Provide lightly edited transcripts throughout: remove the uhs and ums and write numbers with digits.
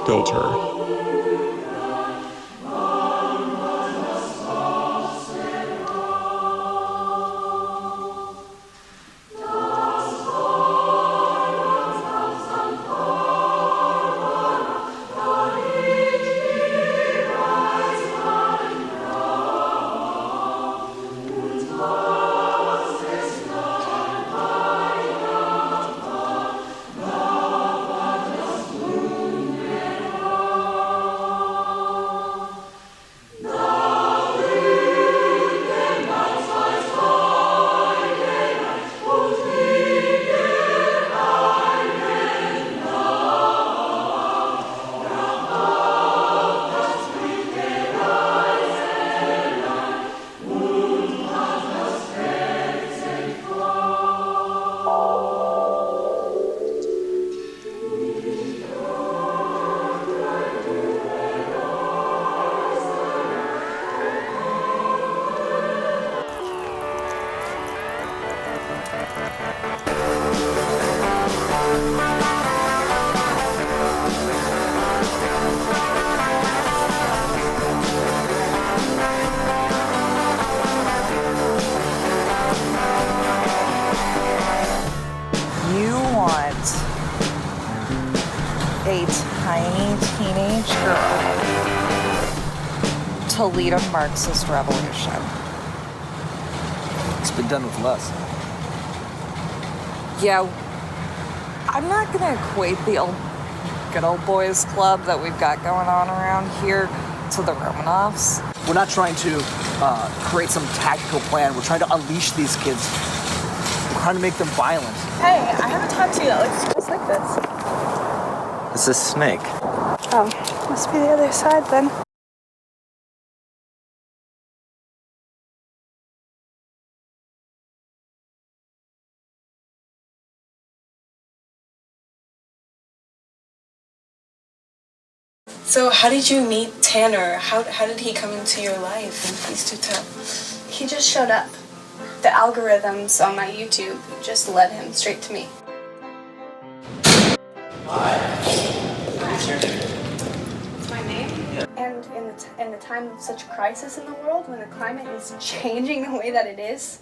filter. A tiny teenage girl to lead a Marxist revolution. It's been done with less. Yeah, I'm not gonna equate the good old boys club that we've got going on around here to the Romanovs. We're not trying to create some tactical plan. We're trying to unleash these kids. We're trying to make them violent. Hey, I have a tattoo that looks just like this. It's a snake. Oh, must be the other side then. So how did you meet Tanner? How did he come into your life? Please do tell. He just showed up. The algorithms on my YouTube just led him straight to me. It's my name. Yeah. And in the time of such crisis in the world, when the climate is changing the way that it is,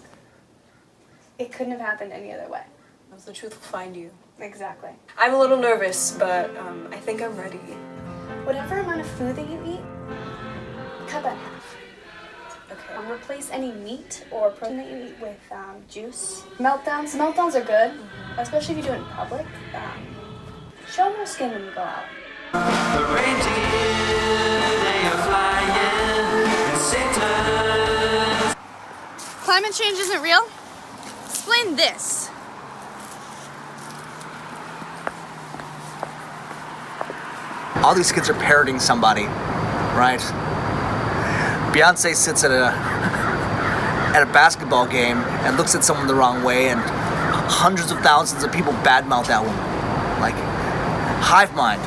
it couldn't have happened any other way. The truth will find you. Exactly. I'm a little nervous, but I think I'm ready. Whatever amount of food that you eat, cut that in half. Okay. Replace any meat or protein that you eat with juice. Meltdowns are good, especially if you do it in public. Show more skin when you go out. Climate change isn't real? Explain this. All these kids are parroting somebody, right? Beyonce sits at a basketball game and looks at someone the wrong way, and hundreds of thousands of people badmouth that woman. Like, hive mind.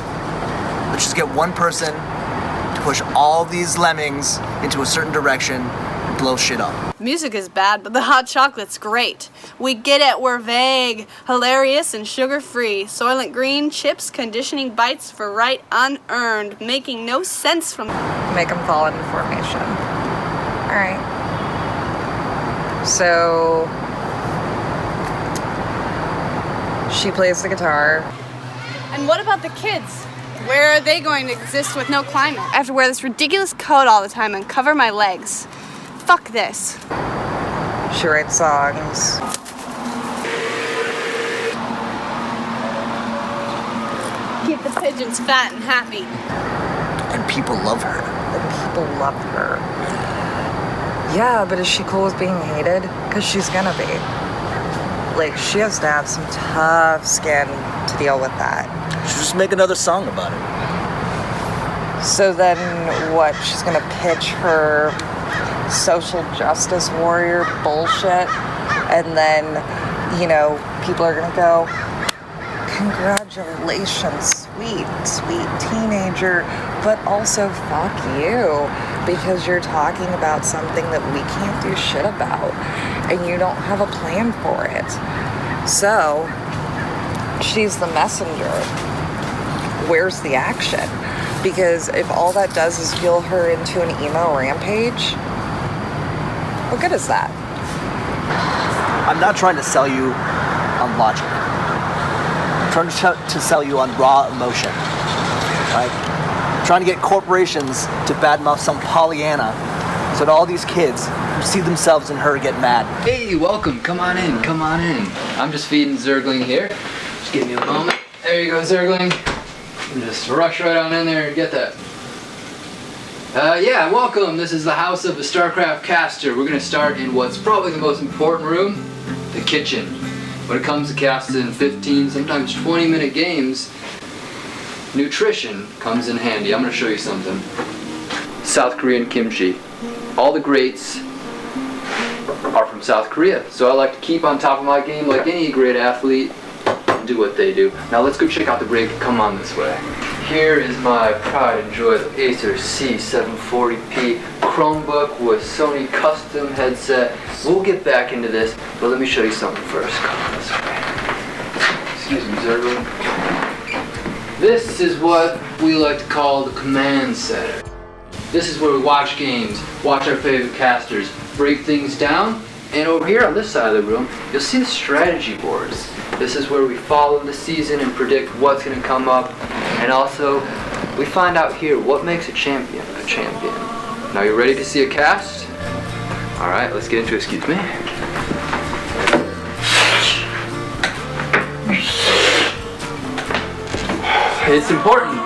Let's just get one person to push all these lemmings into a certain direction and blow shit up. Music is bad, but the hot chocolate's great. We get it, we're vague, hilarious, and sugar-free. Soylent Green, chips, conditioning bites for right unearned, making no sense from... Make them fall into formation. All right. So she plays the guitar. And what about the kids? Where are they going to exist with no climate? I have to wear this ridiculous coat all the time and cover my legs. Fuck this. She writes songs. Keep the pigeons fat and happy. And people love her. And people love her. Yeah, but is she cool with being hated? Because she's gonna be. Like, she has to have some tough skin to deal with that. She'll just make another song about it. So then what? She's gonna pitch her social justice warrior bullshit, and then, you know, people are gonna go, congratulations, sweet teenager, but also fuck you, because you're talking about something that we can't do shit about, and you don't have a plan for it. So she's the messenger. where's the action? Because if all that does is fuel her into an emo rampage, what good is that? I'm not trying to sell you on logic. I'm trying to sell you on raw emotion. Right? I'm trying to get corporations to badmouth some Pollyanna so that all these kids who see themselves in her get mad. Hey, welcome. Come on in. Come on in. I'm just feeding Zergling here. Just give me a moment. There you go, Zergling. Just rush right on in there and get that. Yeah, welcome. This is the house of a StarCraft caster. We're gonna start in what's probably the most important room, the kitchen. When it comes to casting 15, sometimes 20-minute games, nutrition comes in handy. I'm gonna show you something. South Korean kimchi. All the greats are from South Korea, so I like to keep on top of my game like any great athlete. Do what they do. Now let's go check out the rig. Come on this way. Here is my pride and joy, the Acer C740p Chromebook with Sony custom headset. We'll get back into this, but let me show you something first. Come on this way. Excuse me, Zergling. This is what we like to call the command center. This is where we watch games, watch our favorite casters, break things down, and over here on this side of the room, you'll see the strategy boards. This is where we follow the season and predict what's going to come up. And also, we find out here what makes a champion a champion. Now, you ready to see a cast? Alright, let's get into it. Excuse me. It's important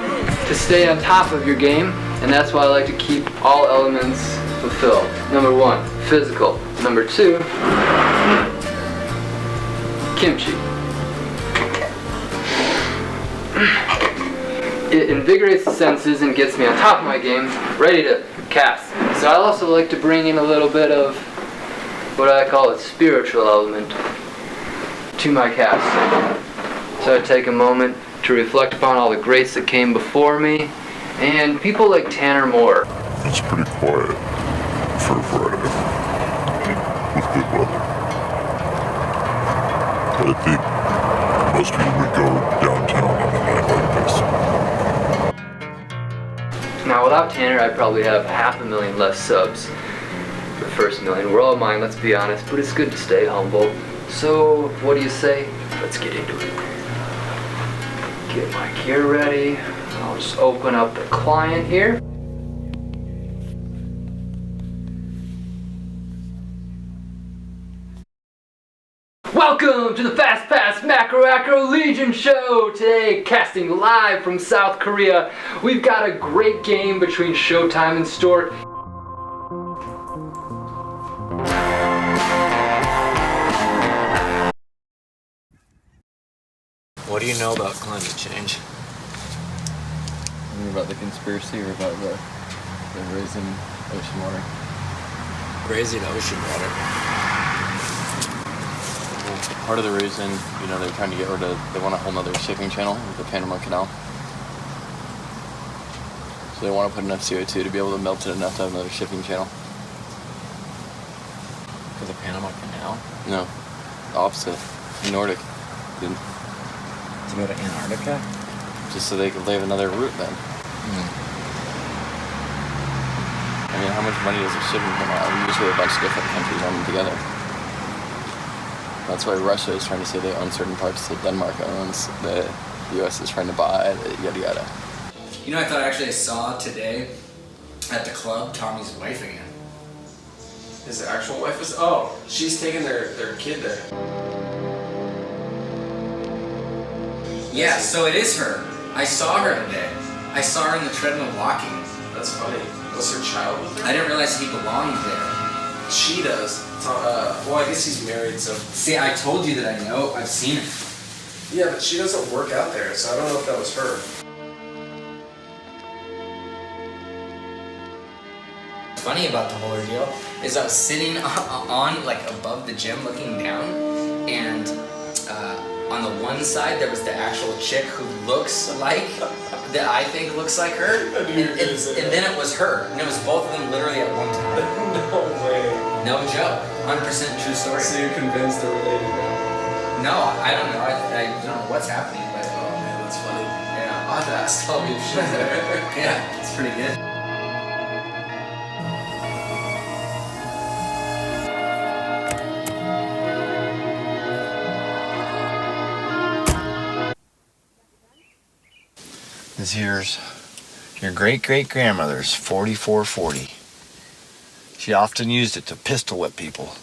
to stay on top of your game, and that's why I like to keep all elements fulfilled. Number 1, physical. Number 2, kimchi. It invigorates the senses and gets me on top of my game, ready to cast. So I also like to bring in a little bit of what I call a spiritual element to my cast. So I take a moment to reflect upon all the greats that came before me, and people like Tanner Moore. It's pretty quiet for Friday with good weather. But I think most people would go downtown on a night like this. Now without Tanner, I'd probably have 500,000 less subs. The first million were all mine, let's be honest, but it's good to stay humble. So, what do you say? Let's get into it. Get my gear ready. I'll just open up the client here. Welcome to the Fast Pass Macro Acro Legion show! Today, casting live from South Korea. We've got a great game between Showtime and Stort. What do you know about climate change? About the conspiracy or about the raising ocean water? Raising ocean water. Well, part of the reason, they're trying to get rid of, they want a whole nother shipping channel with the Panama Canal. So they want to put enough CO2 to be able to melt it enough to have another shipping channel. For the Panama Canal? No, the opposite. Nordic. To go to Antarctica? Just so they could have another route then. I mean, how much money does a shipping canal? Usually a bunch of different countries own them together. That's why Russia is trying to say they own certain parts that Denmark owns, the US is trying to buy, yada yada. I thought I saw today at the club Tommy's wife again. His actual wife is? Oh, she's taking their kid there. Yeah, so it is her. I saw her today. I saw her in the treadmill walking. That's funny. Was her child with her? I didn't realize he belonged there. She does. Well, I guess he's married, so... See, I told you that I know. I've seen it. Yeah, but she doesn't work out there, so I don't know if that was her. What's funny about the whole ordeal is I was sitting on, above the gym looking down, and on the one side there was the actual chick who looks like, that I think looks like her, and then it was her, and it was both of them literally at one time. No way. No joke. 100% true story. So you're convinced they're related now? No, I don't know. I don't know what's happening, but... Oh man, that's funny. Yeah. I'll have to ask Tommy if she's there. Yeah, it's pretty good. This here's your great-great-grandmother's 4440. She often used it to pistol whip people.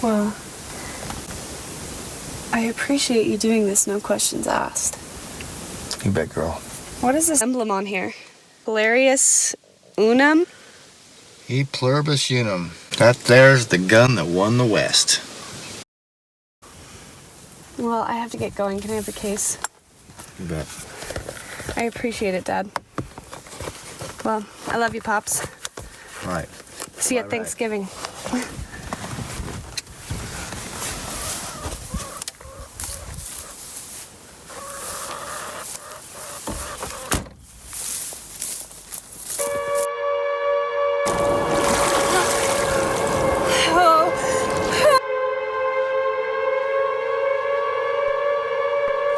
Well, I appreciate you doing this, no questions asked. You bet, girl. What is this emblem on here? Hilarious unum? E pluribus unum. That there's the gun that won the West. Well, I have to get going. Can I have the case? You bet. I appreciate it, Dad. Well, I love you, Pops. Right. See you at Thanksgiving.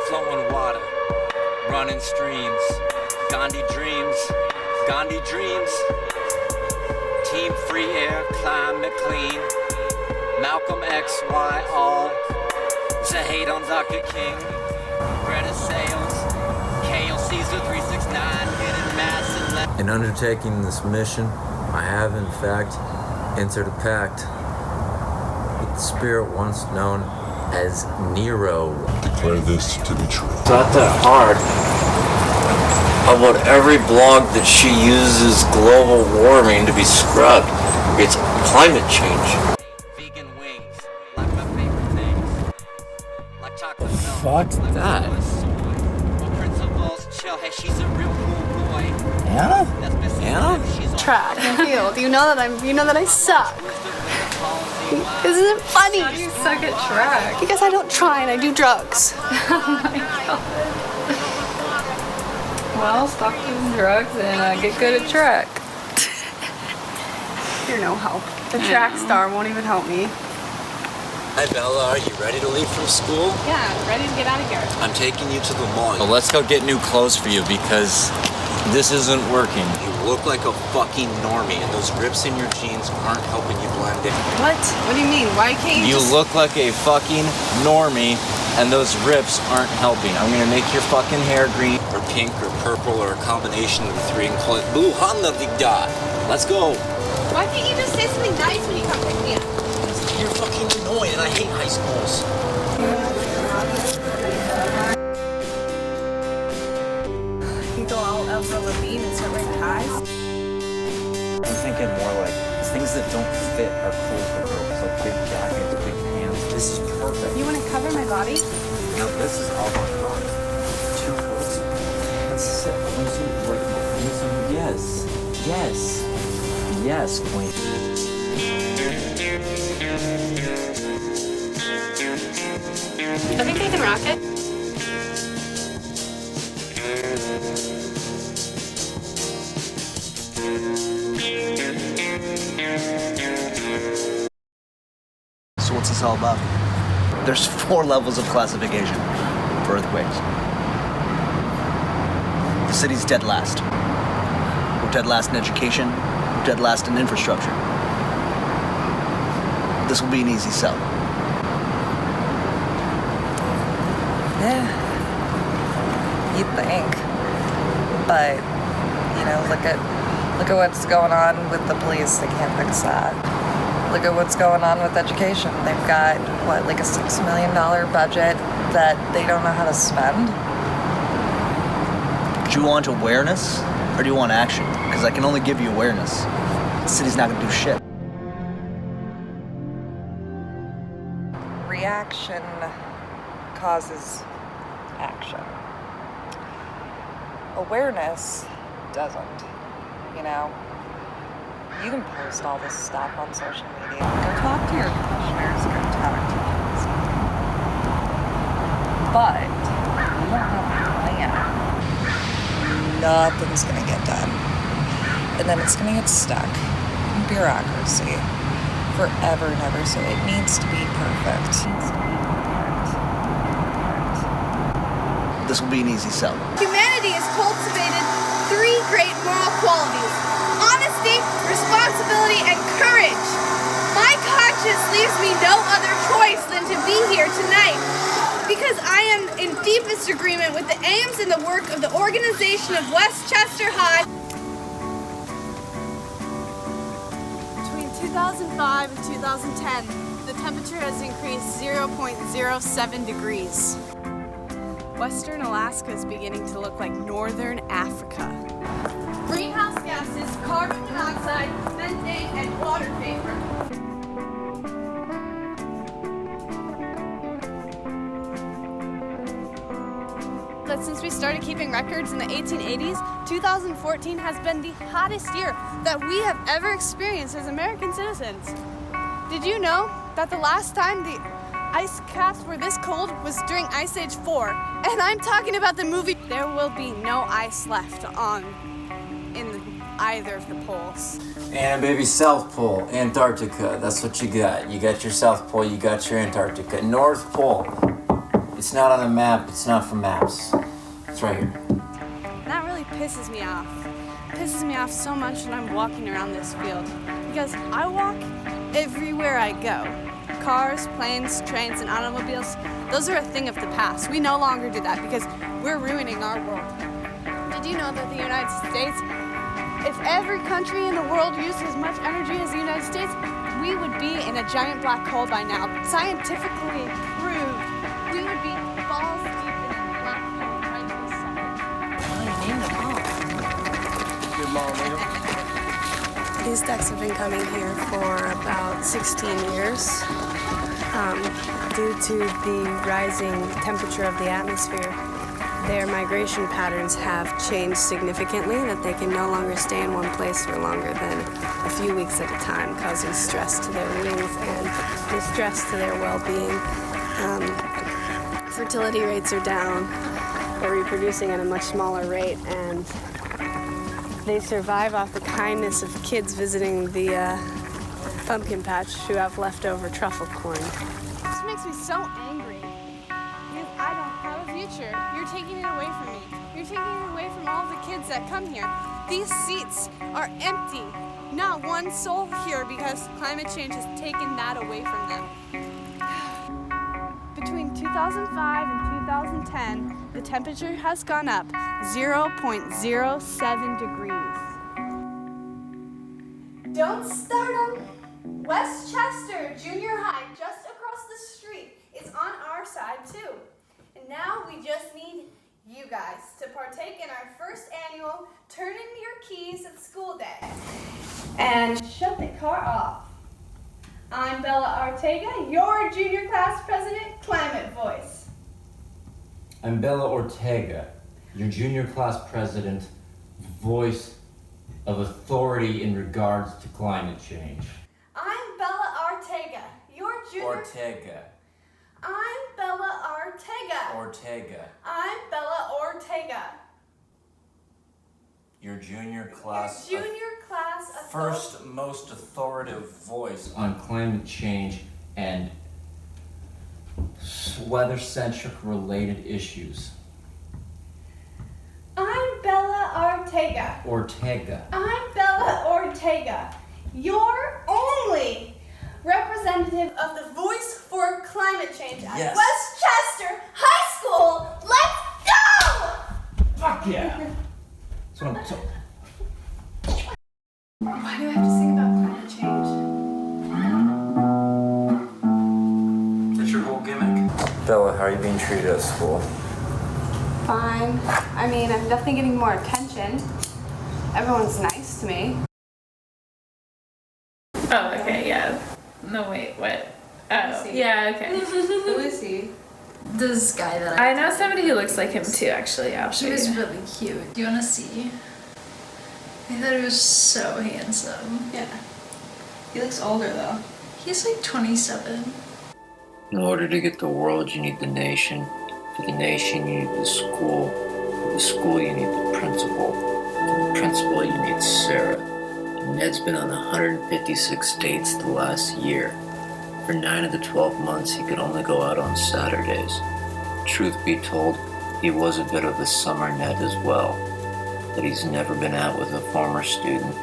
Flowing water, running streams, Gandhi dreams, Gandhi dreams. Team free air, climate clean. Malcolm X, Y, all. Zahid on Dr. King. Greta Sales, Kale Caesar 369, hidden mass and left. In undertaking this mission, I have in fact entered a pact with the spirit once known as Nero. Declare this to be true. It's not that hard. About every blog that she uses global warming to be scrubbed, it's climate change. Vegan wings, like my favorite things. Like chocolate milk. Fuck that. Principles, chill, hey, she's a real cool boy. Anna? Anna? Track and field. You know that I suck. Isn't it funny? How do you suck at track? Because I don't try and I do drugs. Oh my god. Well, stop doing drugs and get good at track. You're no help. The track star won't even help me. Hi Bella, are you ready to leave from school? Yeah, ready to get out of here. I'm taking you to the mall. Well, let's go get new clothes for you because this isn't working. You look like a fucking normie and those rips in your jeans aren't helping you blend in. What? What do you mean? Why can't you You just... look like a fucking normie and those rips aren't helping. I'm gonna make your fucking hair green or pink or purple or a combination of the three and call it Boo Hanna Vigda. Let's go. Why can't you just say something nice when you come pick me up? You're fucking annoying and I hate high schools. You go all Avril Lavigne and start wearing ties? I'm thinking more like things that don't fit are cool for girls, like big jackets, big pants. This is perfect. You want to cover my body? No, this is all my body. Too cozy. Let's sit. Yes. Yes. Yes, queen. I think I can rock it. So what's this all about? There's 4 levels of classification for earthquakes. The city's dead last. We're dead last in education. We're dead last in infrastructure. This will be an easy sell. Yeah, you'd think. But, you know, look at what's going on with the police. They can't fix that. Look at what's going on with education. They've got, what, like a $6 million budget that they don't know how to spend? Do you want awareness or do you want action? Because I can only give you awareness. The city's not gonna do shit. Reaction causes action. Awareness doesn't, you know? You can post all this stuff on social media. Go talk to your commissioners, go talk to police. But you don't have a plan. Nothing's gonna get done. And then it's gonna get stuck in bureaucracy forever and ever, so it needs to be perfect. this will be an easy sell. Humanity has cultivated 3 great moral qualities: honesty, responsibility, and courage. My conscience leaves me no other choice than to be here tonight, because I am in deepest agreement with the aims and the work of the organization of Westchester High. Between 2005 and 2010, the temperature has increased 0.07 degrees. Western Alaska is beginning to look like northern Africa. Greenhouse gases, carbon monoxide, methane, and water vapor. But since we started keeping records in the 1880s, 2014 has been the hottest year that we have ever experienced as American citizens. Did you know that the last time the ice caps were this cold was during Ice Age 4? And I'm talking about the movie. There will be no ice left in either of the poles. And baby, South Pole, Antarctica, that's what you got. You got your South Pole, you got your Antarctica. North Pole, it's not on a map, it's not for maps. It's right here. That really pisses me off. It pisses me off so much when I'm walking around this field, because I walk everywhere I go. Cars, planes, trains, and automobiles, those are a thing of the past. We no longer do that because we're ruining our world. Did you know that the United States, if every country in the world used as much energy as the United States, we would be in a giant black hole by now. Scientifically proved we would be balls deep in a black hole right this second. Your mom, These ducks have been coming here for about 16 years. Due to the rising temperature of the atmosphere, their migration patterns have changed significantly, that they can no longer stay in one place for longer than a few weeks at a time, causing stress to their wings and distress to their well-being. Fertility rates are down. They're reproducing at a much smaller rate, and they survive off the kindness of kids visiting the pumpkin patch who have leftover truffle corn. This makes me so angry. Because I don't have a future. You're taking it away from me. You're taking it away from all the kids that come here. These seats are empty. Not one soul here because climate change has taken that away from them. Between 2005 and 2010, the temperature has gone up 0.07 degrees. Don't start them. Westchester Junior High, just across the street, is on our side too. And now we just need you guys to partake in our first annual Turn in Your Keys at School Day and shut the car off. I'm Bella Ortega, your junior class president, Climate Voice. I'm Bella Ortega, your junior class president, voice of authority in regards to climate change. I'm Bella Ortega, your junior... Ortega. I'm Bella Ortega. Ortega. I'm Bella Ortega. Your junior class. Your junior class of first most authoritative voice on climate change and weather-centric related issues. I'm Bella Ortega. Ortega. I'm Bella Ortega, your only representative of the voice for climate change at Yes. Westchester High School. Let's go! Fuck yeah! That's what I'm talking. Why do I have to sing about climate change? That's your whole gimmick. Bella, how are you being treated at school? Fine. I mean, I'm definitely getting more attention. Everyone's nice to me. Oh, okay, yeah. No, wait, what? Oh, yeah, okay. Who is he? This guy that I know somebody who looks like him too, actually. I'll show He was you. really cute. Do you want to see? I thought he was so handsome. Yeah. He looks older though. He's like 27. In order to get the world, you need the nation. For the nation, you need the school. For the school, you need the principal. For the principal, you need Sarah. Ned's been on 156 dates the last year. For 9 of the 12 months, he could only go out on Saturdays. Truth be told, he was a bit of a summer Ned as well, that he's never been out with a former student.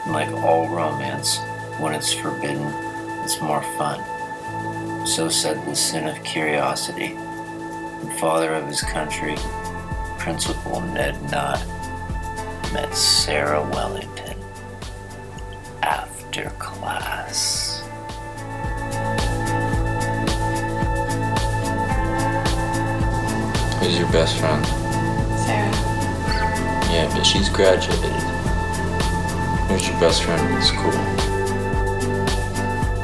And like all romance, when it's forbidden, it's more fun. So said the sin of curiosity. And father of his country, Principal Ned Nott, met Sarah Wellington after class. Who's your best friend? Sarah. Yeah, but she's graduated. Who's your best friend in school?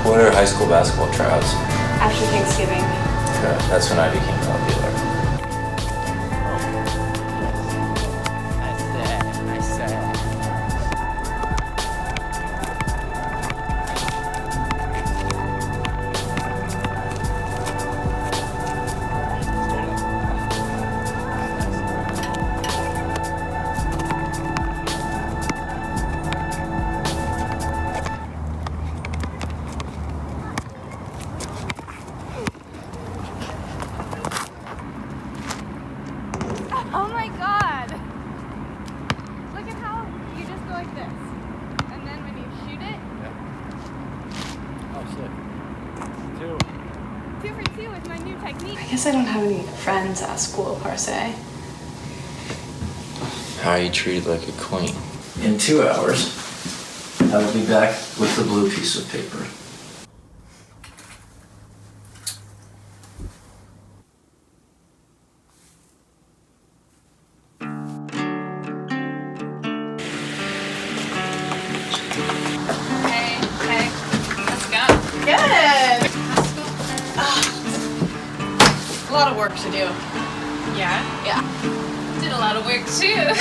What are high school basketball tryouts? After Thanksgiving. Okay, that's when I became popular. Oh my god! Look at how you just go like this. And then when you shoot it, Oh, sick. 2. 2 for 2 is my new technique. I guess I don't have any friends at school per se. How are you treated like a queen? In 2 hours, I will be back with the blue piece of paper. Hey, let's go. Good! A lot of work to do. Yeah? Yeah. Did a lot of work too.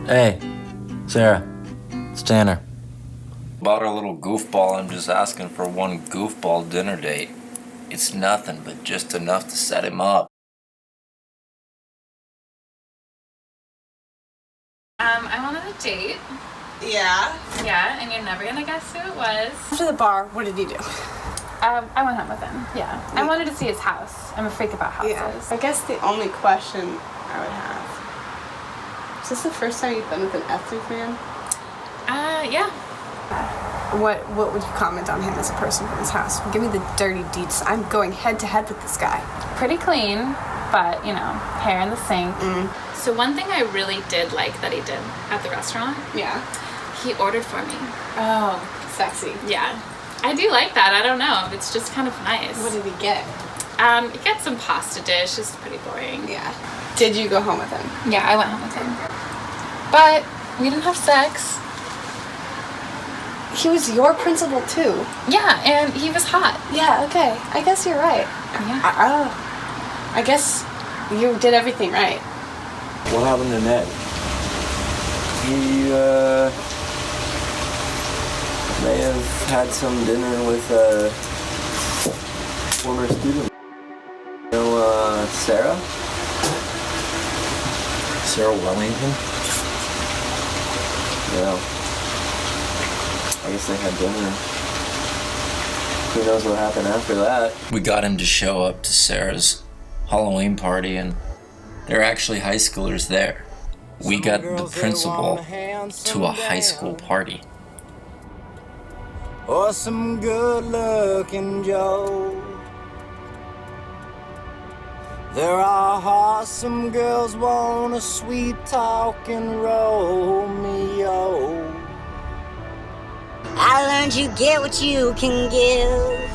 Hey, Sarah, it's Tanner. Bought our little goofball. I'm just asking for one goofball dinner date. It's nothing but just enough to set him up. I wanted a date. Yeah. Yeah, and you're never gonna guess who it was. After the bar, what did you do? I went home with him. Yeah. I wanted to see his house. I'm a freak about houses. Yeah. I guess the only question I would have, is this the first time you've been with an ethnic man? Yeah. What would you comment on him as a person from his house? Give me the dirty deets. I'm going head to head with this guy. Pretty clean, but you know, hair in the sink. So one thing I really did like that he did at the restaurant, Yeah. he ordered for me. Oh, sexy. Yeah. I do like that. I don't know. It's just kind of nice. What did he get? He got some pasta dish. It's pretty boring. Yeah. Did you go home with him? Yeah, I went home with him. But we didn't have sex. He was your principal too. Yeah, and he was hot. Yeah, okay. I guess you're right. Yeah. I guess you did everything right. What happened to Ned? He, may have had some dinner with a former student. You know, Sarah? Sarah Wellington? Yeah. I guess they had dinner. Who knows what happened after that? We got him to show up to Sarah's Halloween party, and there are actually high schoolers there. We got the principal to a high school party. Or some good-looking Joe. There are awesome girls want a sweet-talking Romeo. I learned you get what you can give.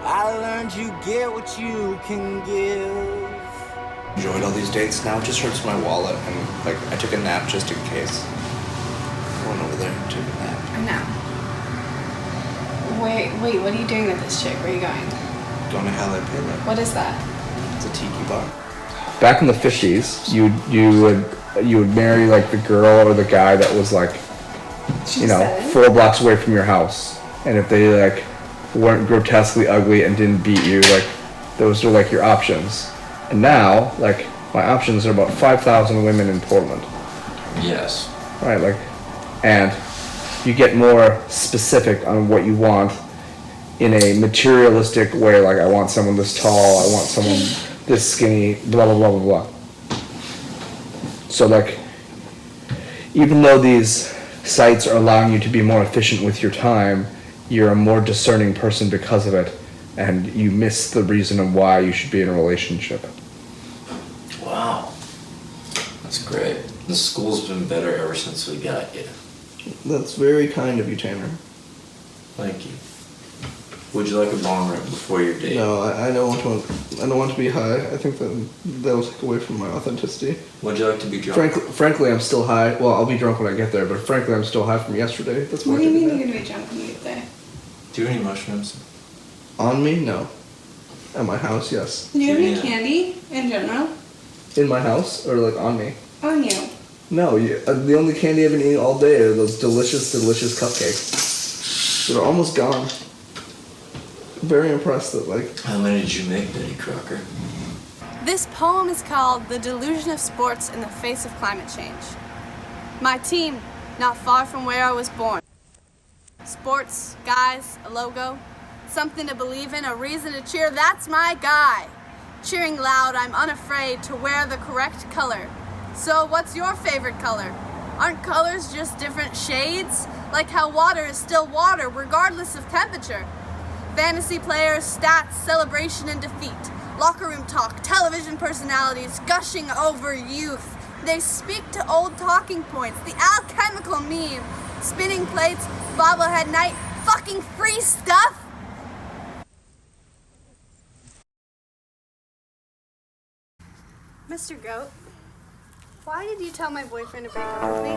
I learned you get what you can give. Enjoyed all these dates. Now it just hurts my wallet, and like I took a nap just in case. I went over there and took a nap. I know. Wait, what are you doing with this chick? Where are you going? Going to Halle Pele. What is that? It's a tiki bar. Back in the 50s, you would marry like the girl or the guy that was like, you know, 4 blocks away from your house, and if they like weren't grotesquely ugly and didn't beat you, like those are like your options. And now, like my options are about 5,000 women in Portland. Yes. Right, like, and you get more specific on what you want in a materialistic way, like I want someone this tall, I want someone this skinny, blah, blah, blah, blah, blah. So like, even though these sites are allowing you to be more efficient with your time, you're a more discerning person because of it, and you miss the reason of why you should be in a relationship. Wow. That's great. The school's been better ever since we got you. That's very kind of you, Tanner. Thank you. Would you like a bong rip before your date? No, I don't want to be high. I think that'll take away from my authenticity. Would you like to be drunk? Frankly, I'm still high. Well, I'll be drunk when I get there, but frankly, I'm still high from yesterday. That's What do you mean you're gonna be drunk when you get there? Do you have any mushrooms? On me? No. At my house, yes. Do you have any candy in general? In my house? Or like on me? On you. No, the only candy I've been eating all day are those delicious, delicious cupcakes. They're almost gone. I'm very impressed that like... How many did you make, Betty Crocker? This poem is called The Delusion of Sports in the Face of Climate Change. My team, not far from where I was born. Sports, guys, a logo, something to believe in, a reason to cheer, that's my guy. Cheering loud, I'm unafraid to wear the correct color. So what's your favorite color? Aren't colors just different shades? Like how water is still water, regardless of temperature. Fantasy players, stats, celebration and defeat. Locker room talk, television personalities gushing over youth. They speak to old talking points, the alchemical meme, spinning plates, bobblehead night, fucking free stuff. Mr. Goat, why did you tell my boyfriend to break up with me?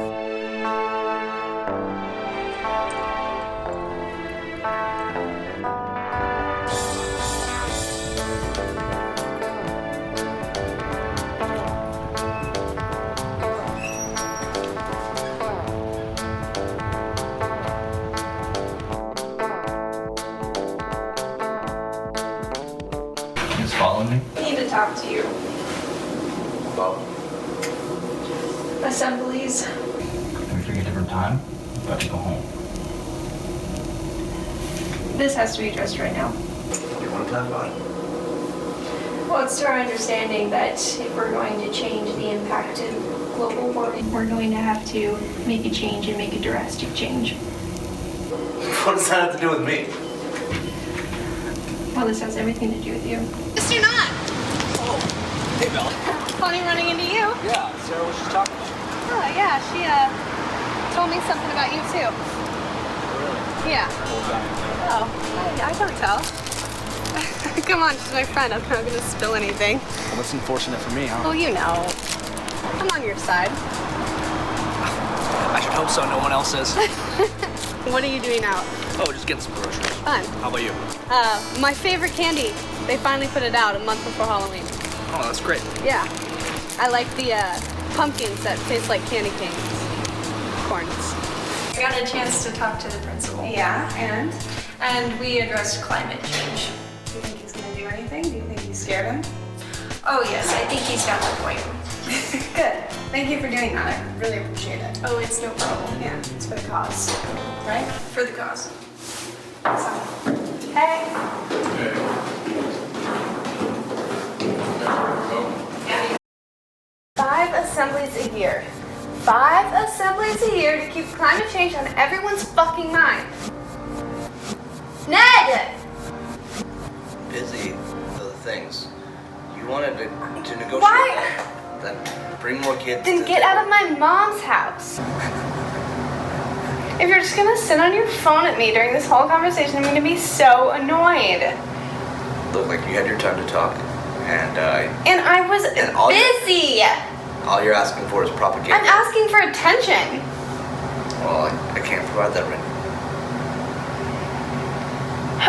He's following me? I need to talk to you. About? Assemblies. Can we pick a different time? I'm about to go home. This has to be addressed right now. Do you want to talk about it? Well, it's to our understanding that if we're going to change the impact of global warming, we're going to have to make a change and make a drastic change. What does that have to do with me? Well, this has everything to do with you. Yes, you're not. Hey, Bella. Funny running into you. Yeah, Sarah was just talking about you. Oh, yeah, she told me something about you too. Really? Yeah. Oh, I don't tell. Come on, she's my friend. I'm not gonna spill anything. Well, that's unfortunate for me, huh? Well, you know. I'm on your side. I should hope so. No one else is. What are you doing out? Oh, just getting some groceries. Fun. How about you? My favorite candy. They finally put it out a month before Halloween. Oh, that's great. Yeah. I like the pumpkins that taste like candy canes. Corns. I got a chance to talk to the principal. Yeah, and? And we addressed climate change. Do you think he's going to do anything? Do you think you scared him? Oh yes, I think he's got the point. Good. Thank you for doing that. I really appreciate it. Oh, it's no problem. Yeah, it's for the cause. Right? For the cause. So, hey. Hey. 5 assemblies a year. 5 assemblies a year to keep climate change on everyone's fucking mind. Ned! Busy other things. You wanted to negotiate. Why? Then bring more kids. Then get out of my mom's house. If you're just gonna sit on your phone at me during this whole conversation, I'm gonna be so annoyed. Look like you had your time to talk, and I was busy. all you're asking for is propaganda. I'm asking for attention. Well, I can't provide that right now.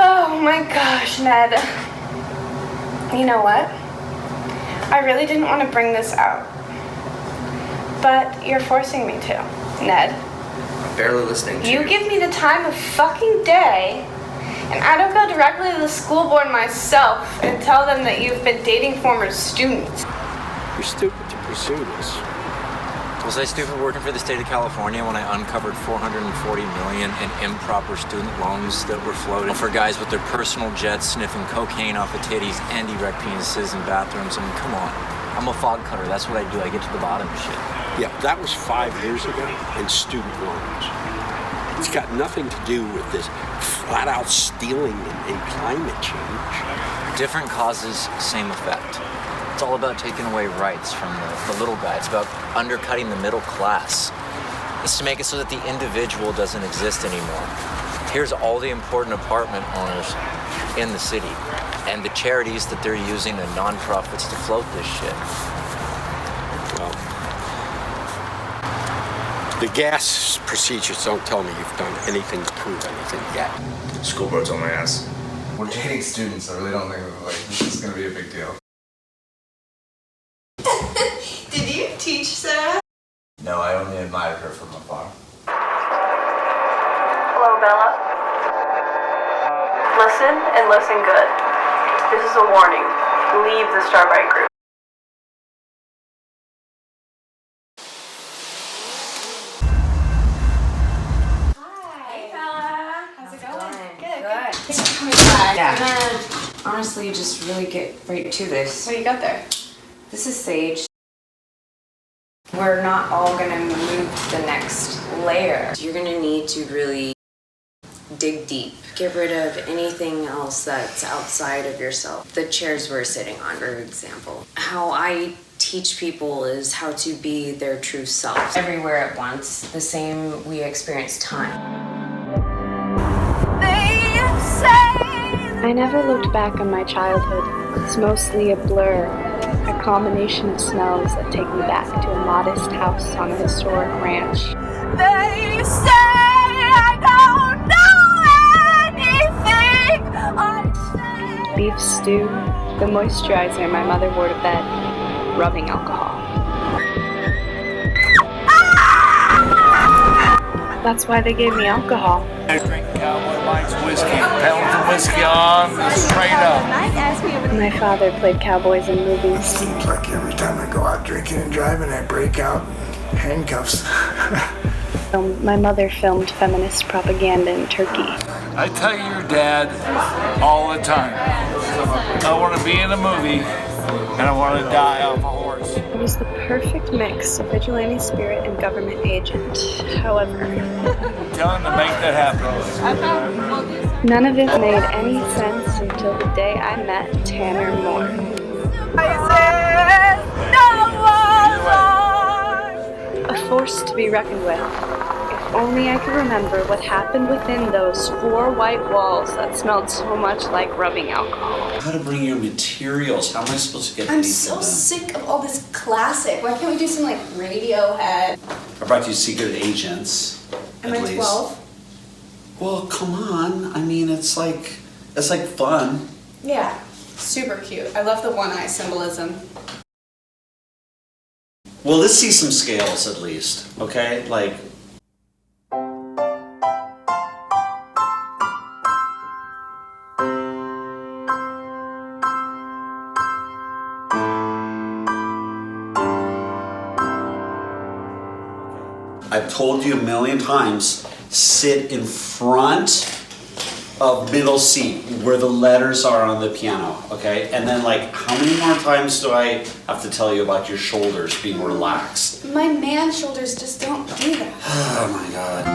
Oh my gosh, Ned. You know what? I really didn't want to bring this out. But you're forcing me to, Ned. I'm barely listening to you. You give me the time of fucking day, and I don't go directly to the school board myself and tell them that you've been dating former students. You're stupid to pursue this. Was I stupid working for the state of California when I uncovered $440 million in improper student loans that were floated for guys with their personal jets sniffing cocaine off of titties and erect penises in bathrooms? I mean, come on. I'm a fog cutter. That's what I do. I get to the bottom of shit. Yeah, that was 5 years ago, and student loans. It's got nothing to do with this flat-out stealing and climate change. Different causes, same effect. It's all about taking away rights from the little guy. It's about undercutting the middle class. It's to make it so that the individual doesn't exist anymore. Here's all the important apartment owners in the city and the charities that they're using and nonprofits to float this shit. Well, the gas procedures don't tell me you've done anything to prove anything yet. School board's on my ass. We're dating students. I really don't think this is gonna be a big deal. Did you teach Sarah? No, I only admired her from afar. Hello, Bella. Listen and listen good. This is a warning. Leave the Starbright group. Yeah. Honestly, just really get right to this. What do you got there? This is sage. We're not all gonna move to the next layer. You're gonna need to really dig deep. Get rid of anything else that's outside of yourself. The chairs we're sitting on, for example. How I teach people is how to be their true self. Everywhere at once, the same we experience time. I never looked back on my childhood. It's mostly a blur, a combination of smells that take me back to a modest house on a historic ranch. They say I don't know anything. Beef stew, the moisturizer my mother wore to bed, rubbing alcohol. That's why they gave me alcohol. I drink Cowboy Mike's whiskey, pounds of whiskey on, straight up. My father played cowboys in movies. Seems like every time I go out drinking and driving, I break out in handcuffs. My mother filmed feminist propaganda in Turkey. I tell your dad all the time, I want to be in a movie and I want to die off a horse. It was the perfect mix of vigilante spirit and government agent. However, Tell him to make that happen. none of it made any sense until the day I met Tanner Moore. A force to be reckoned with. If only I could remember what happened within those 4 white walls that smelled so much like rubbing alcohol. How to bring your materials? How am I supposed to get I'm these so done? sick of all this classic. Why can't we do some like Radiohead? I brought you Secret Agents. Am at I least. 12? Well, come on. I mean, it's like fun. Yeah, super cute. I love the one eye symbolism. Well, let's see some scales at least, okay? Like, I've told you a million times, sit in front of middle seat where the letters are on the piano, okay? And then like, how many more times do I have to tell you about your shoulders being relaxed? My man shoulders just don't do that. Oh my God.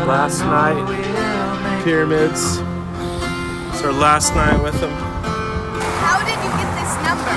Last night, pyramids. It's our last night with them. How did you get this number?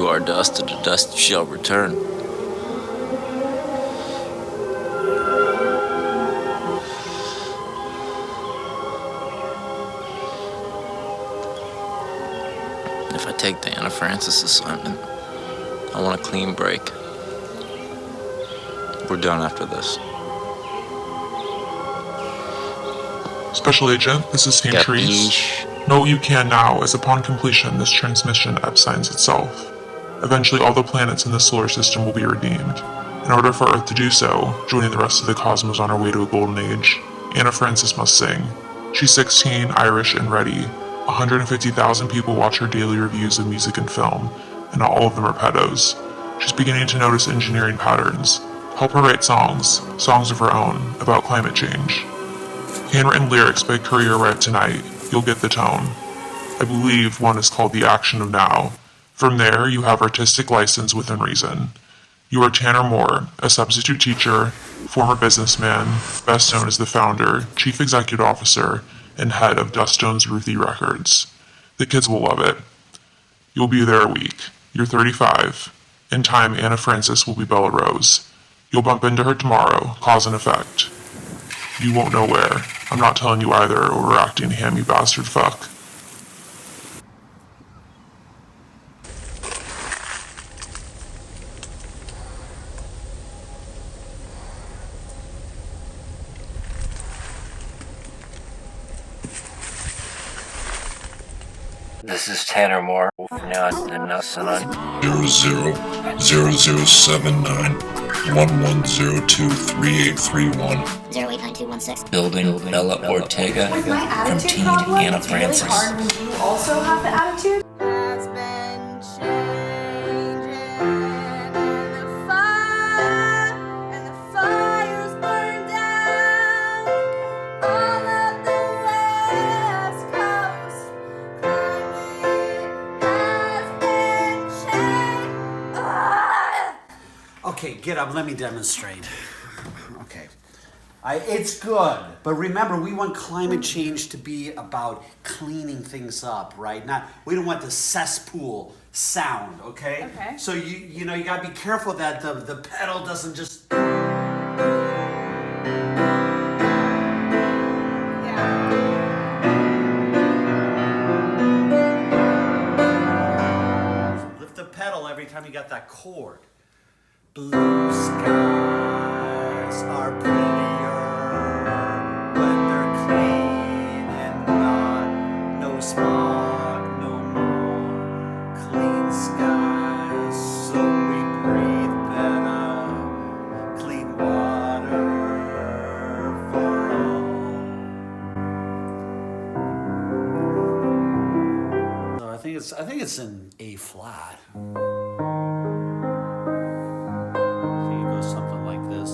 You are dust, and to dust you shall return. If I take the Anna Francis assignment, I want a clean break. We're done after this. Special Agent, this is St. Therese. Know what you can now, as upon completion, this transmission abscines itself. Eventually, all the planets in the solar system will be redeemed. In order for Earth to do so, joining the rest of the cosmos on our way to a golden age, Anna Francis must sing. She's 16, Irish, and ready. 150,000 people watch her daily reviews of music and film, and not all of them are pedos. She's beginning to notice engineering patterns. Help her write songs of her own, about climate change. Handwritten lyrics by courier arrive tonight. You'll get the tone. I believe one is called The Action of Now. From there, you have artistic license within reason. You are Tanner Moore, a substitute teacher, former businessman, best known as the founder, chief executive officer, and head of Duststone's Ruthie Records. The kids will love it. You'll be there a week. You're 35. In time, Anna Francis will be Bella Rose. You'll bump into her tomorrow, cause and effect. You won't know where. I'm not telling you either, overacting ham, you bastard fuck. This is Tanner Moore. Now it's the nuts and on 000079 11023831 089216. Building Bella Ortega from Teen Anna Francis. Really hard when you also have the attitude. Okay, get up, let me demonstrate. Okay. It's good, but remember, we want climate change to be about cleaning things up, right? We don't want the cesspool sound, okay? Okay. So you know, you gotta be careful that the pedal doesn't just... Lift the pedal every time you got that chord. Blue skies are prettier when they're clean and not no smog no more. Clean skies, so we breathe better. Clean water for all. So I think it's in A flat. Something like this.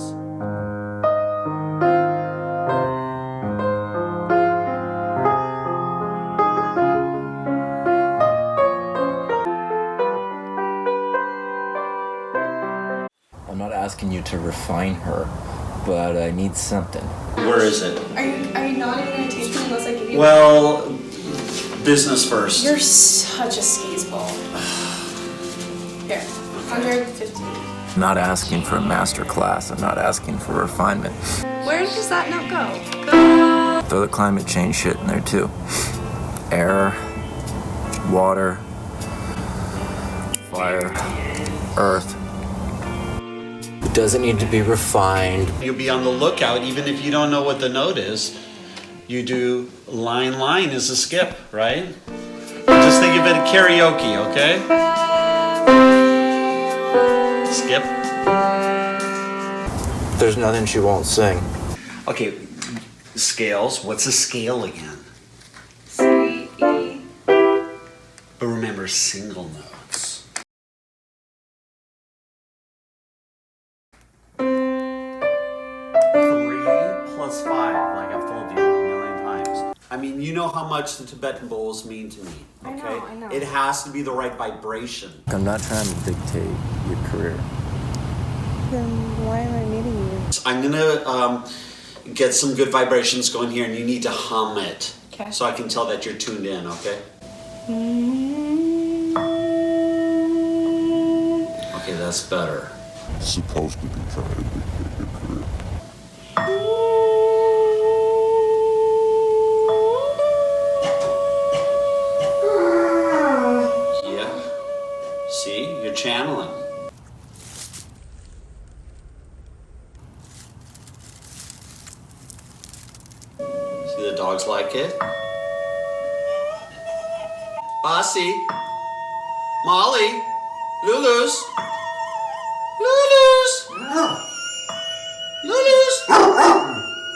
I'm not asking you to refine her, but I need something. Where is it? Are you not even gonna teach me unless I give you? Well, business first. You're such a skis ball. Here, 150. I'm not asking for a master class. I'm not asking for refinement. Where does that note go? Throw the climate change shit in there too. Air, water, fire, earth. It doesn't need to be refined. You'll be on the lookout even if you don't know what the note is. You do line is a skip, right? Just think of it as karaoke, okay? Skip. There's nothing she won't sing. Okay, scales. What's a scale again? C, E. But remember, single notes. 3 plus 5, like I've told you a million times. I mean, you know how much the Tibetan bowls mean to me, okay? I know. It has to be the right vibration. I'm not trying to dictate your career. Then why am I meeting you? I'm gonna get some good vibrations going here, and you need to hum it. Okay. So I can tell that you're tuned in, okay? that's better. It's supposed to be kind of dictated career. Yeah. See, you're channeling. See, the dogs like it. Bossy, Molly, Lulu's, Lulu's, Lulu's,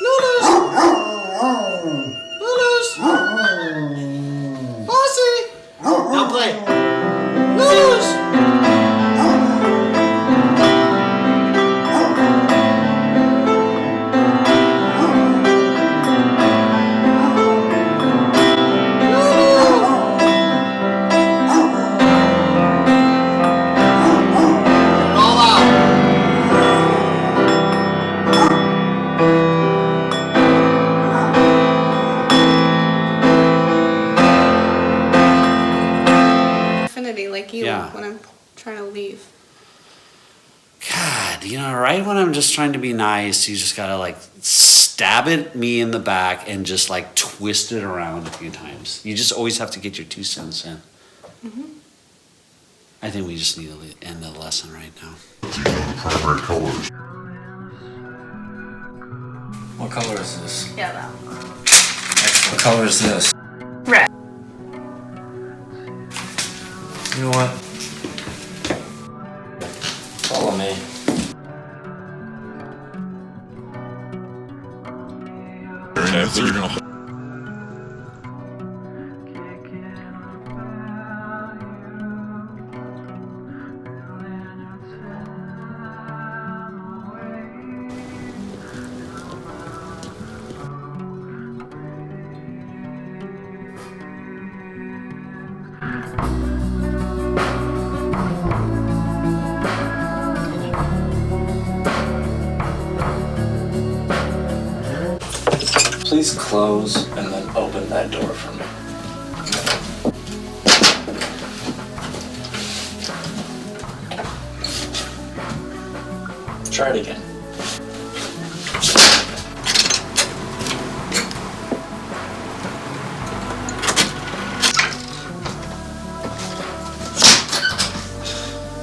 Lulu's, Lulu's, Bossy. Now play. Lulu's. Like you Yeah. when I'm trying to leave. God, right when I'm just trying to be nice, you just gotta like stab at me in the back and just like twist it around a few times. You just always have to get your 2 cents in. Mm-hmm. I think we just need to end the lesson right now. Primary colors. What color is this? Yeah, that one. What color is this? Red. You know what? Follow me. You're gonna Please close and then open that door for me. Try it again.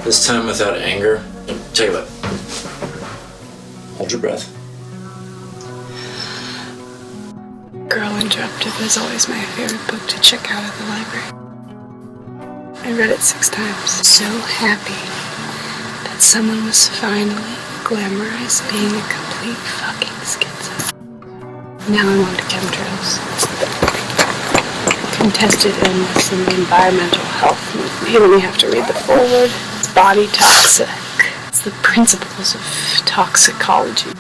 This time without anger. Take a look. Hold your breath. Girl Interrupted was always my favorite book to check out of the library. I read it 6 times. So happy that someone was finally glamorized being a complete fucking schizo. Now I'm on to chemtrails. Contested illness and the environmental health movement. You only have to read the foreword. It's body toxic. It's the principles of toxicology.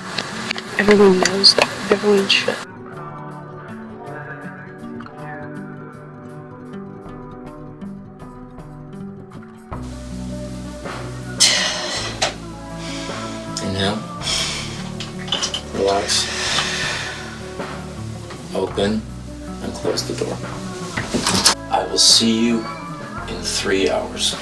Everyone knows that. Everyone should. Inhale. Relax. Open and close the door. I will see you in 3 hours.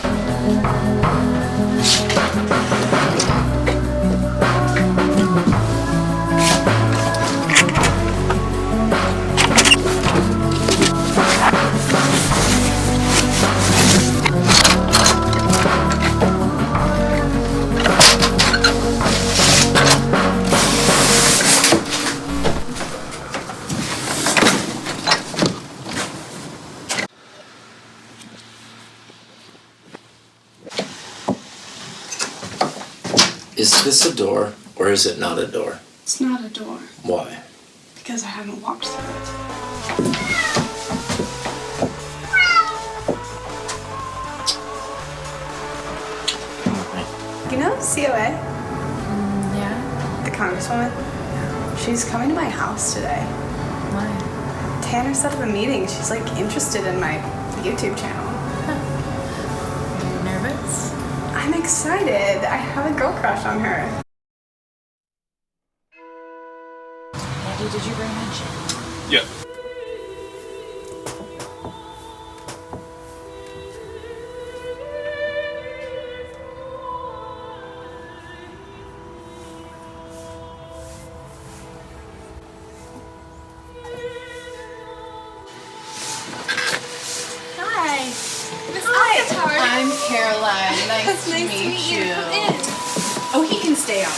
Is this a door or is it not a door? It's not a door. Why? Because I haven't walked through it. You know COA? Yeah? The congresswoman? She's coming to my house today. Why? Tanner set up a meeting. She's like interested in my YouTube channel. Are you nervous? I'm excited. I have a girl crush on her. Andy, did you bring lunch? Yeah. Hi, nice to meet you. Come in. Oh, he can stay out.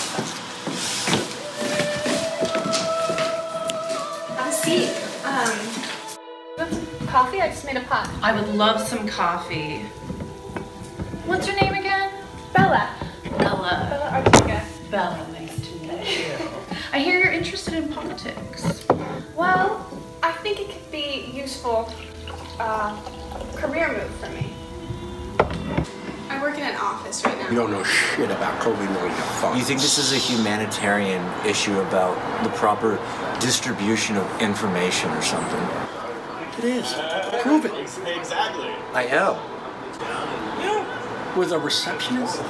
Have a seat. Want some coffee? I just made a pot. I would love some coffee. What's your name again? Bella. Bella. Bella Ortega. Bella, nice to meet you. I hear you're interested in politics. Well, I think it could be useful career move for me. I work in an office right now. You don't know shit about COVID nor the fuck. You think this is a humanitarian issue about the proper distribution of information or something? It is. Prove it. Exactly. I am. With a receptionist?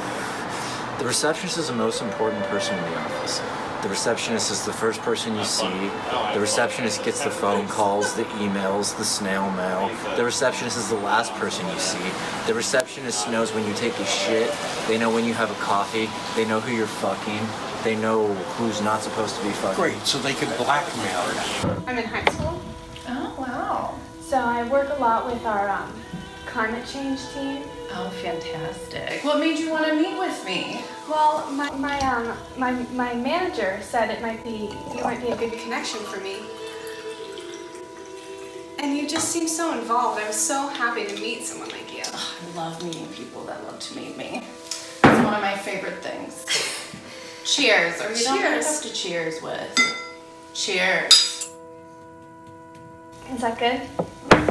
The receptionist is the most important person in the office. The receptionist is the first person you see. The receptionist gets the phone calls, the emails, the snail mail. The receptionist is the last person you see. The receptionist knows when you take a shit. They know when you have a coffee. They know who you're fucking. They know who's not supposed to be fucking. Great, so they can blackmail her. I'm in high school. Oh, wow. So I work a lot with our climate change team. Oh, fantastic. What made you want to meet with me? Well, my manager said you might be a good connection for me. And you just seem so involved. I was so happy to meet someone like you. Oh, I love meeting people that love to meet me. It's one of my favorite things. Cheers. Or you don't have to cheers with. Cheers. Is that good?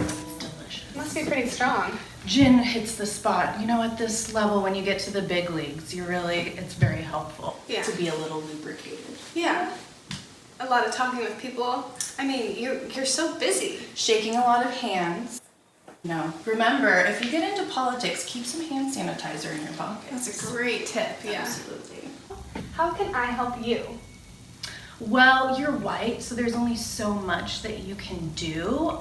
It's delicious. It must be pretty strong. Gin hits the spot. You know, at this level, when you get to the big leagues, it's very helpful to be a little lubricated. Yeah. A lot of talking with people. I mean, you're so busy. Shaking a lot of hands. No. Remember, if you get into politics, keep some hand sanitizer in your pocket. That's a great tip, yeah. Absolutely. How can I help you? Well, you're white, so there's only so much that you can do.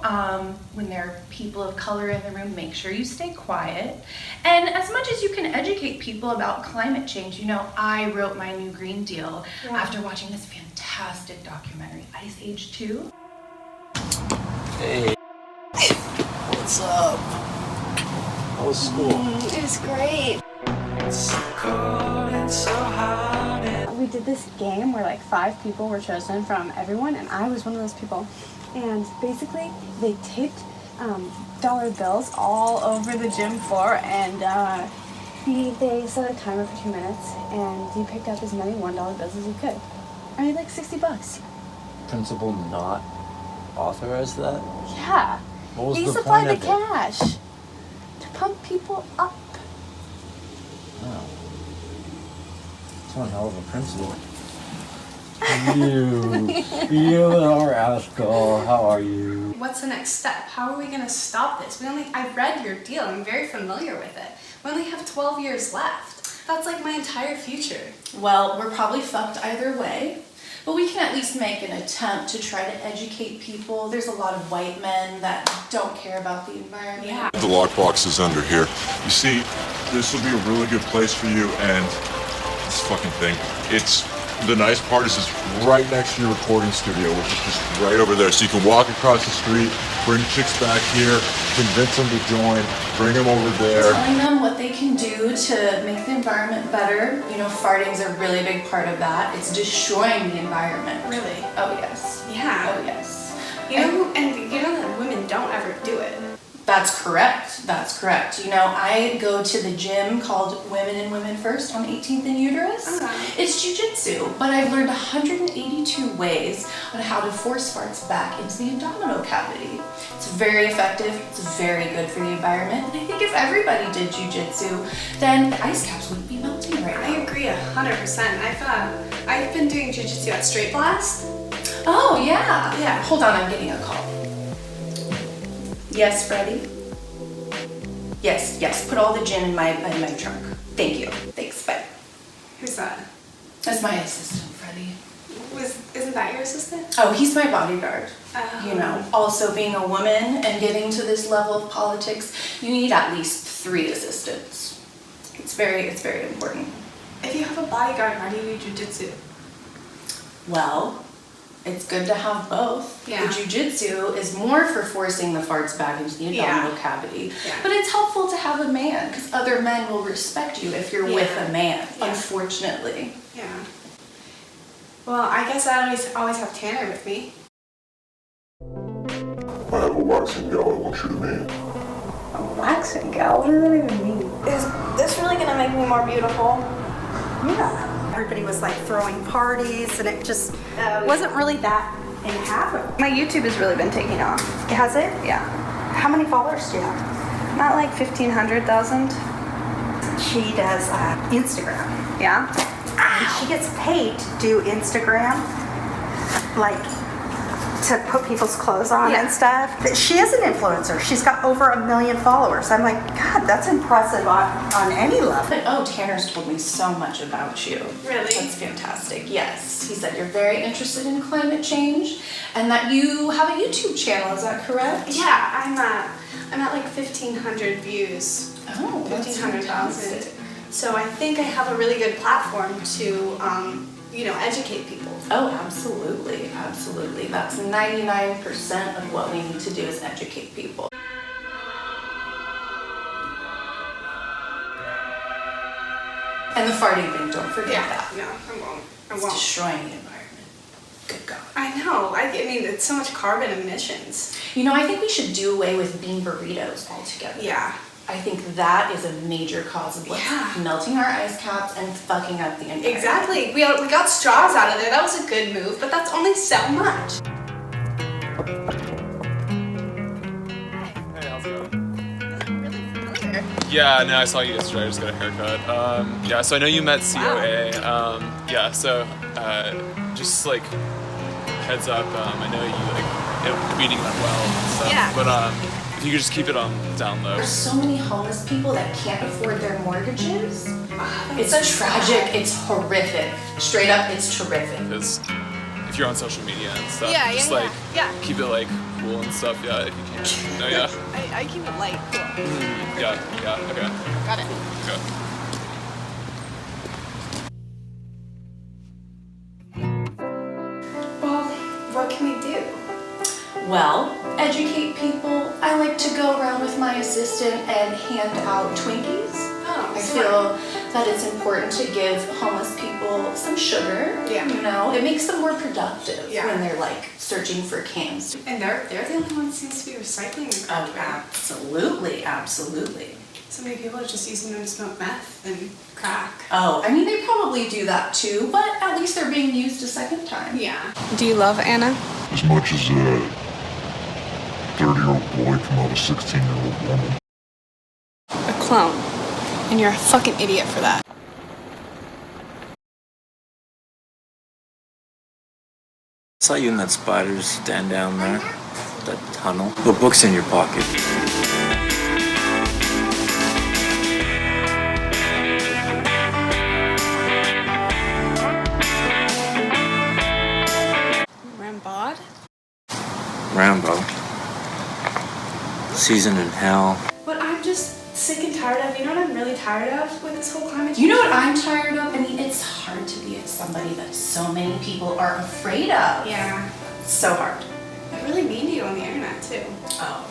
When there are people of color in the room, make sure you stay quiet. And as much as you can educate people about climate change, you know, I wrote my new Green Deal after watching this fantastic documentary, Ice Age 2. Hey. What's up? How was school? It was great. It's so cold and so hot. We did this game where like 5 people were chosen from everyone, and I was one of those people. And basically, they taped dollar bills all over the gym floor, and they set a timer for 2 minutes, and you picked up as many $1 bills as you could. I made like $60. Principal not authorized that? Yeah. What was he the supplied point the of it? cash to pump people up. Oh. It's one hell of a principal. You are rascal. How are you? What's the next step? How are we going to stop this? I read your deal. I'm very familiar with it. We only have 12 years left. That's like my entire future. Well, we're probably fucked either way, but we can at least make an attempt to try to educate people. There's a lot of white men that don't care about the environment. Yeah. The lockbox is under here. You see, this will be a really good place for you, and this fucking thing, the nice part is it's right next to your recording studio, which is just right over there. So you can walk across the street, bring chicks back here, convince them to join, bring them over there. Telling them what they can do to make the environment better. You know, farting's a really big part of that. It's destroying the environment. Really? Oh, yes. Yeah. Oh, yes. You know that women don't ever do it. That's correct. That's correct. You know, I go to the gym called Women and Women First on 18th and Uterus. It's jiu-jitsu, but I've learned 182 ways on how to force farts back into the abdominal cavity. It's very effective. It's very good for the environment. And I think if everybody did jiu-jitsu, then the ice caps wouldn't be melting right now. I agree 100%. I've been doing jiu-jitsu at Straight Blast. Oh, yeah. Yeah. Hold on, I'm getting a call. Yes, Freddie? Yes. Put all the gin in my trunk. Thank you. Thanks, bye. Who's that? That's my assistant, Freddie. Isn't that your assistant? Oh, he's my bodyguard. Oh. You know, also being a woman and getting to this level of politics, you need at least 3 assistants. It's very important. If you have a bodyguard, why do you do jiu-jitsu? Well, It's good to have both. Yeah. The jujitsu is more for forcing the farts back into the abdominal cavity. Yeah. But it's helpful to have a man because other men will respect you if you're with a man, Yeah. unfortunately. Yeah. Well, I guess I always have Tanner with me. I have a waxing gal I want you to meet. A waxing gal? What does that even mean? Is this really gonna make me more beautiful? Yeah. Everybody was like throwing parties and it just wasn't really that inhabitable. My YouTube has really been taking off. Has it? Yeah. How many followers do you have? Not like 1,500,000. She does Instagram. Yeah? And she gets paid to do Instagram, like to put people's clothes on and stuff. She is an influencer. She's got over 1 million followers. I'm like, God, that's impressive on any level. Oh, Tanner's told me so much about you. Really? That's fantastic. Yes. He said you're very interested in climate change and that you have a YouTube channel. Is that correct? Yeah, I'm at like 1,500 views. Oh, that's 1,500,000. fantastic. So I think I have a really good platform to, educate people. Oh, absolutely, absolutely. That's 99% of what we need to do is educate people. And the farting thing, don't forget that. Yeah, I won't. It's destroying the environment. Good God. I know. I mean, it's so much carbon emissions. You know, I think we should do away with bean burritos altogether. Yeah. I think that is a major cause of what's melting our ice caps and fucking up the environment. Exactly. We got straws out of there. That was a good move, but that's only so much. Hey, how's it going? Yeah, no, I saw you yesterday. I just got a haircut. Yeah, so I know you met COA. Yeah, so just like heads up. I know the meeting went well and stuff. Yeah. But if you could just keep it on down low. There's so many homeless people that can't afford their mortgages. It's tragic. It's horrific. Straight up, it's terrific. Because if you're on social media and stuff, Yeah, just yeah, like yeah. keep it like cool and stuff. Yeah, if you can. No, yeah. I keep it light. Cool. Yeah. Okay. Got it. Okay. Well, what can we do? Well, educate people. I like to go around with my assistant and hand out Twinkies. Oh, I feel that it's important to give homeless people some sugar. Yeah. You know, it makes them more productive Yeah. when they're like searching for cans. And they're the only ones who seems to be recycling the crap. Oh, absolutely, absolutely. So many people are just using them to smoke meth and crack. Oh, I mean, they probably do that too, but at least they're being used a second time. Yeah. Do you love Anna? As much as a 30-year-old boy can love a 16-year-old woman. A clone. And you're a fucking idiot for that. I saw you in that spider's den down there. That tunnel. What book's in your pocket? Rambod? Rambo. Season in hell. What I'm just sick and tired of, you know what I'm really tired of with this whole climate change? You know what I'm tired of? I mean, it's hard to be somebody that so many people are afraid of. Yeah. It's so hard. They're really mean to you on the internet too. Oh.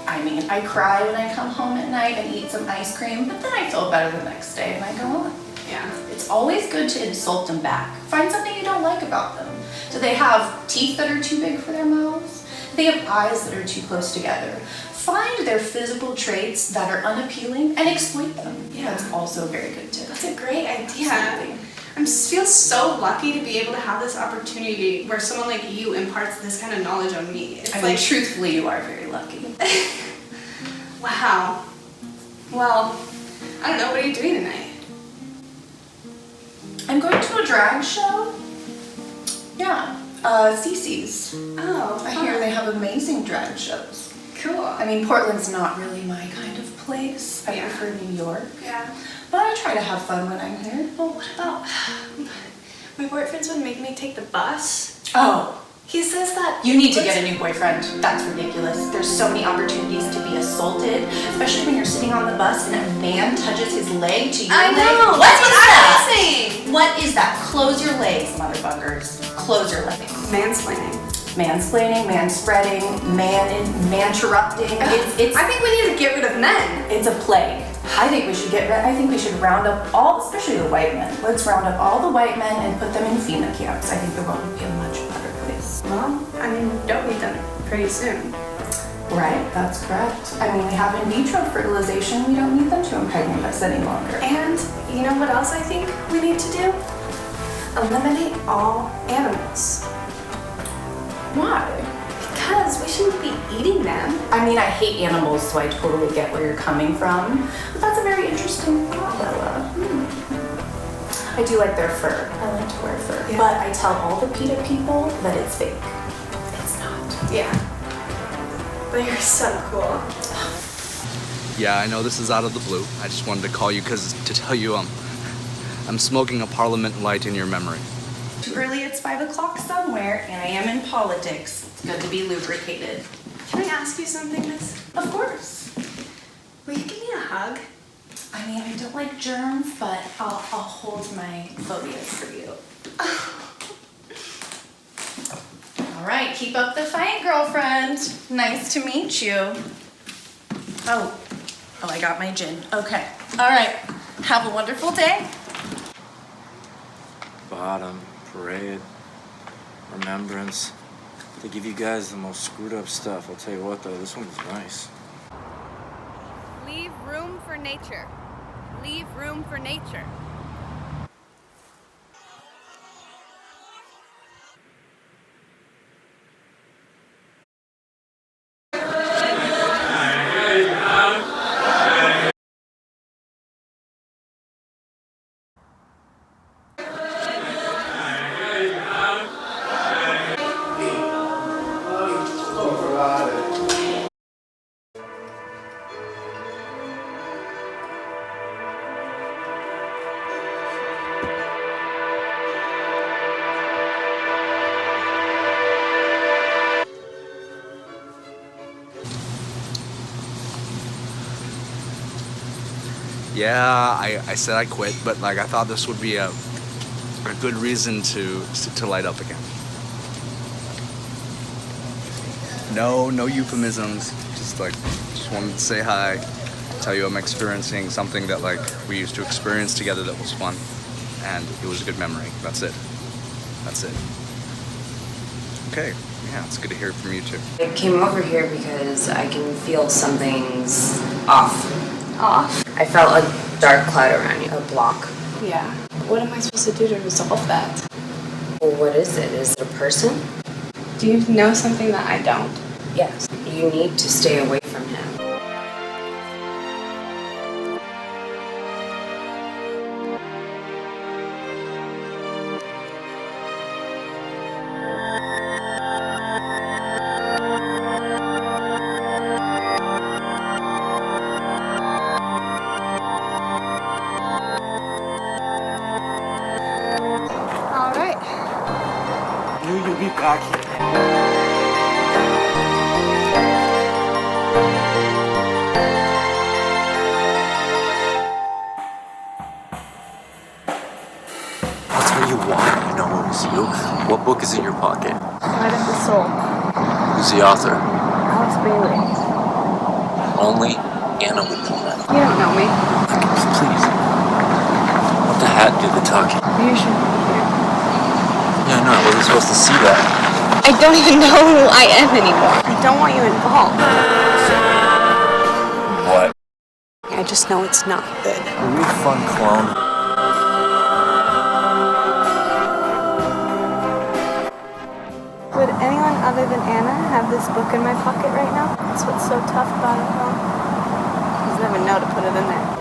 I mean, I cry when I come home at night and eat some ice cream, but then I feel better the next day and I go on. Yeah. It's always good to insult them back. Find something you don't like about them. Do they have teeth that are too big for their mouths? Do they have eyes that are too close together? Find their physical traits that are unappealing and exploit them. Yeah. That's also very good too. That's a great idea. Absolutely. I feel so lucky to be able to have this opportunity where someone like you imparts this kind of knowledge on me. It's I mean, truthfully, you are very lucky. Wow. Well, I don't know, what are you doing tonight? I'm going to a drag show. Yeah, Cece's. Oh, I hear they have amazing drag shows. Cool. I mean, Portland's not really my kind of place. I prefer New York. Yeah. But I try to have fun when I'm here. Well, what about... My boyfriend's been making me take the bus. Oh. He says that... You need to get a new boyfriend. That's ridiculous. There's so many opportunities to be assaulted, especially when you're sitting on the bus and a man touches his leg to your leg. I know. What is that? Saying. What is that? Close your legs, motherfuckers. close your legs. Mansplaining. Mansplaining, manspreading, man-interrupting. It's. I think we need to get rid of men. It's a plague. I think we should round up all, especially the white men. Let's round up all the white men and put them in FEMA camps. I think the world would be a much better place. Well, I mean, don't need them pretty soon. Right, that's correct. I mean, we have in vitro fertilization. We don't need them to impregnate us any longer. And you know what else I think we need to do? Eliminate all animals. Why? Because we shouldn't be eating them. I mean, I hate animals, so I totally get where you're coming from. But that's a very interesting thought, Ella. I do like their fur. I like to wear fur. Yeah. But I tell all the PETA people that it's fake. It's not. Yeah. But you're so cool. Yeah, I know this is out of the blue. I just wanted to call you to tell you I'm smoking a Parliament Light in your memory. Too early, it's 5 o'clock somewhere, and I am in politics. It's good to be lubricated. Can I ask you something, miss? Of course. Will you give me a hug? I mean, I don't like germs, but I'll hold my phobias for you. All right, keep up the fight, girlfriend. Nice to meet you. Oh, I got my gin. Okay. All right. Have a wonderful day. Bottom, parade, remembrance. They give you guys the most screwed up stuff. I'll tell you what though, this one was nice. Leave room for nature. Leave room for nature. Yeah, I said I quit, but like I thought this would be a good reason to light up again. No euphemisms. Just wanted to say hi, tell you I'm experiencing something that like we used to experience together that was fun, and it was a good memory. That's it. Okay, yeah, it's good to hear from you too. I came over here because I can feel something's off. Off? I felt a dark cloud around you, a block. Yeah. What am I supposed to do to resolve that? Well, what is it? Is it a person? Do you know something that I don't? Yes. You need to stay away from him. You'll be back here. I'll tell you why I know it was you. What book is in your pocket? Light of the Soul. Who's the author? Alice Bailey. Only Anna would know that. You don't know me. Please. Let the hat do the talking. You should be here. Yeah, I know. I wasn't supposed to see that. I don't even know who I am anymore. I don't want you involved. What? I just know it's not good. Are you a fun clone? Would anyone other than Anna have this book in my pocket right now? That's what's so tough about it, though. Because I never know to put it in there.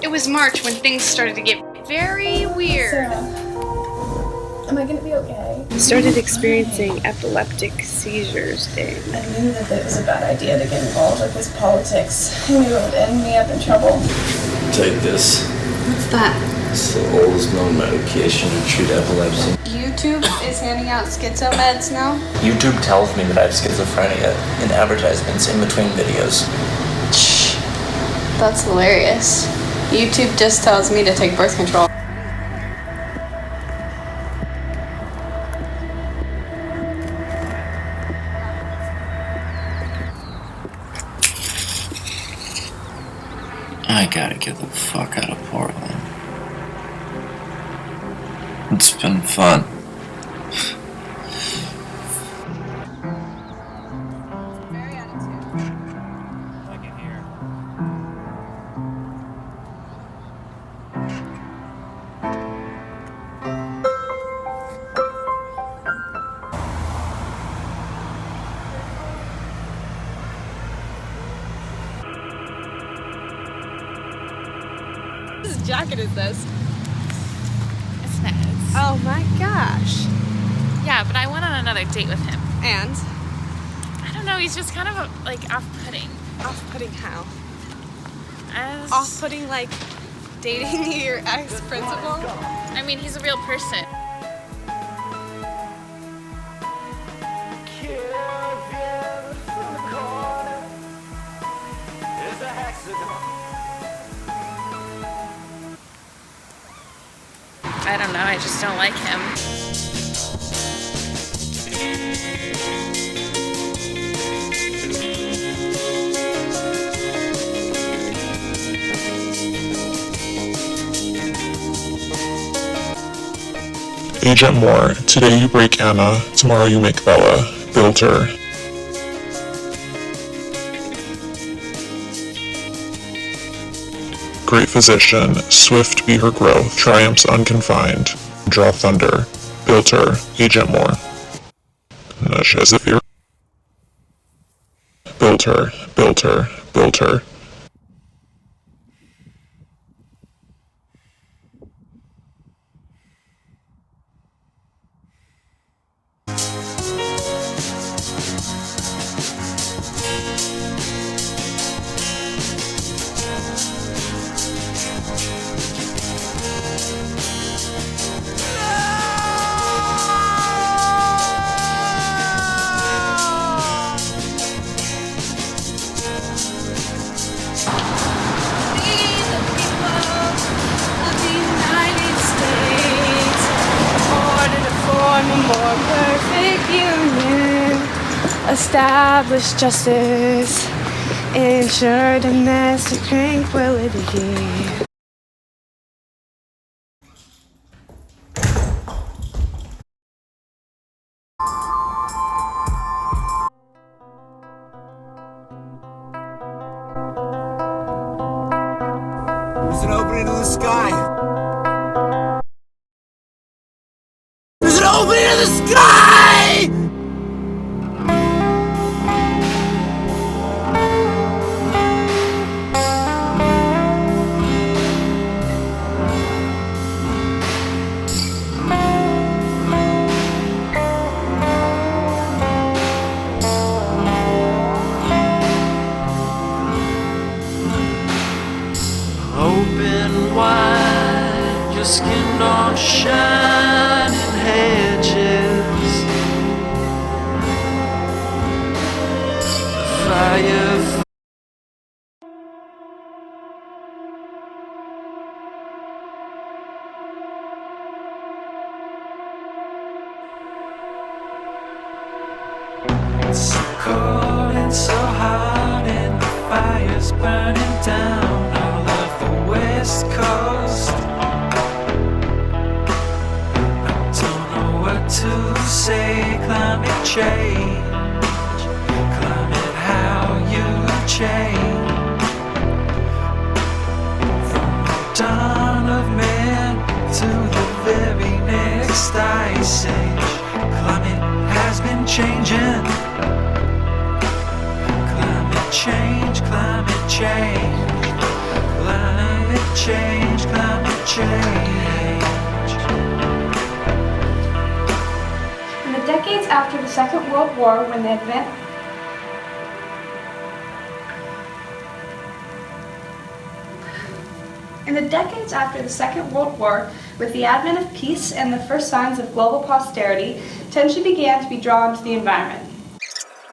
It was March when things started to get very weird. Am I gonna be okay? Started experiencing epileptic seizures, Dave. I knew that it was a bad idea to get involved with this politics. I knew it would end me up in trouble. Take this. What's that? It's the oldest known medication to treat epilepsy. YouTube is handing out schizo meds now. YouTube tells me that I have schizophrenia in advertisements in between videos. That's hilarious. YouTube just tells me to take birth control. I gotta get the fuck out of Portland. It's been fun. Whose jacket is this? It's Ned's. Oh my gosh. Yeah, but I went on another date with him. And? I don't know, he's just kind of like off-putting. Off-putting how? As... Off-putting like dating your ex-principal? I mean, he's a real person. I don't know, I just don't like him. Agent Moore, today you break Anna, tomorrow you make Bella. Build her. Great physician, swift be her growth, triumphs unconfined. Draw thunder. Build her. Agent Moore. Nush as if you're... Build her. Build her. Build her. More perfect union, establish justice, ensure domestic tranquility. There's an opening to the sky. There's an opening to the sky! Open wide, your skin don't shine in hedges. The fire. It's so cold and so hot, and the fire's burning down all of the West Coast. I don't know what to say. Climate change, climate, how you change. From the dawn of man to the very next ice age, climate has been changing. Climate change, climate change, climate change, climate change. decades after the Second World War, when the advent In the decades after the Second World War, with the advent of peace and the first signs of global prosperity, attention began to be drawn to the environment.